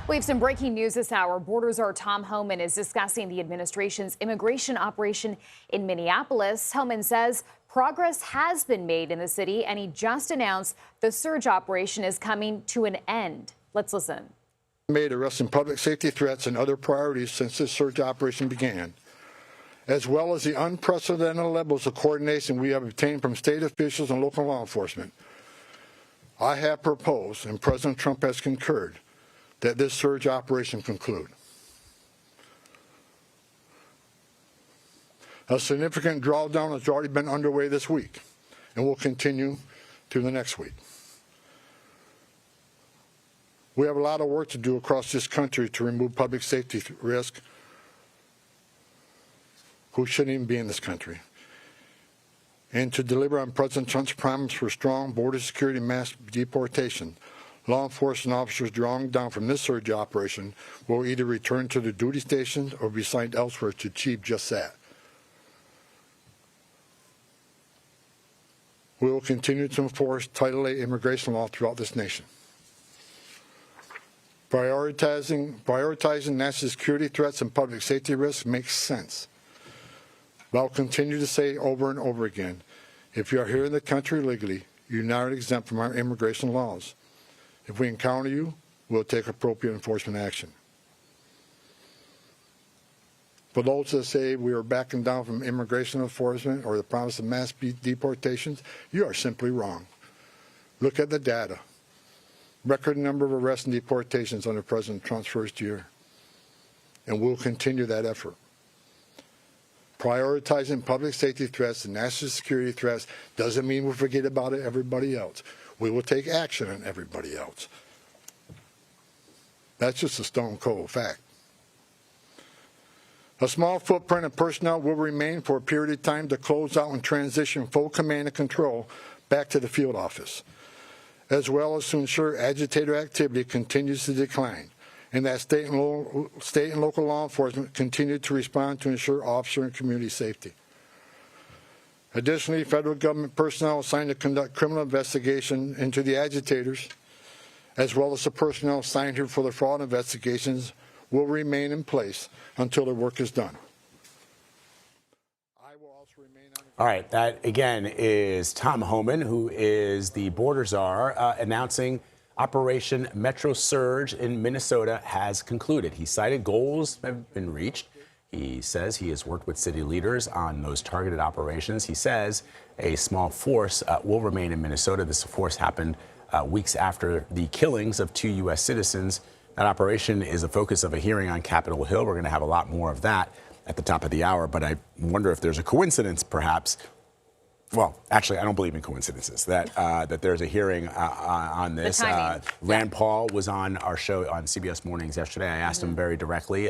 We have some breaking news this hour. Border czar Tom Homan is discussing the administration's immigration operation in Minneapolis. Homan says progress has been made in the city, and he just announced the surge operation is coming to an end. Let's listen. Made arresting public safety threats and other priorities since this surge operation began, as well as the unprecedented levels of coordination we have obtained from state officials and local law enforcement. I have proposed, and President Trump has concurred, that this surge operation conclude. A significant drawdown has already been underway this week and will continue through the next week. We have a lot of work to do across this country to remove public safety risk who shouldn't even be in this country, and to deliver on President Trump's promise for strong border security and mass deportation. Law enforcement officers drawing down from this surge operation will either return to their duty stations or be assigned elsewhere to achieve just that. We will continue to enforce Title VIII immigration law throughout this nation. Prioritizing national security threats and public safety risks makes sense. But I'll continue to say over and over again, if you are here in the country legally, you're not exempt from our immigration laws. If we encounter you, we'll take appropriate enforcement action. For those that say we are backing down from immigration enforcement or the promise of mass deportations, you are simply wrong. Look at the data. Record number of arrests and deportations under President Trump's first year. And we'll continue that effort. Prioritizing public safety threats and national security threats doesn't mean we forget about everybody else. We will take action on everybody else. That's just a stone cold fact. A small footprint of personnel will remain for a period of time to close out and transition full command and control back to the field office, as well as to ensure agitator activity continues to decline, and that state and local law enforcement continue to respond to ensure officer and community safety. Additionally, federal government personnel assigned to conduct criminal investigation into the agitators, as well as the personnel assigned here for the fraud investigations, will remain in place until their work is done. I will also remain on. All right, that again is Tom Homan, who is the border czar, announcing Operation Metro Surge in Minnesota has concluded. He cited goals have been reached. He says he has worked with city leaders on those targeted operations. He says a small force will remain in Minnesota. This force happened weeks after the killings of 2 U.S. citizens. That operation is a focus of a hearing on Capitol Hill. We're going to have a lot more of that at the top of the hour, but I wonder if there's a coincidence, perhaps. Well, actually, I don't believe in coincidences, that there's a hearing on this. Rand Paul was on our show on CBS Mornings yesterday. I asked him very directly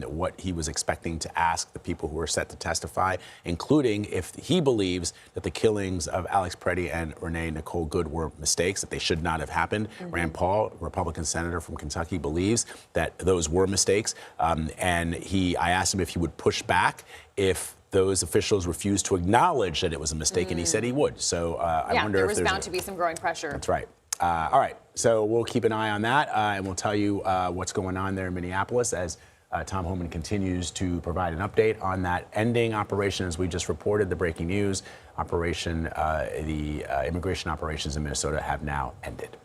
what he was expecting to ask the people who are set to testify, including if he believes that the killings of Alex Preddy and Renee Nicole Good were mistakes, that they should not have happened. Rand Paul, Republican senator from Kentucky, believes that those were mistakes. And I asked him if he would push back if those officials refused to acknowledge that it was a mistake, and he said he would. So I wonder if there was bound to be some growing pressure. That's right. All right. So we'll keep an eye on that, and we'll tell you what's going on there in Minneapolis as Tom Homan continues to provide an update on that ending operation. As we just reported, the breaking news operation, the immigration operations in Minnesota have now ended.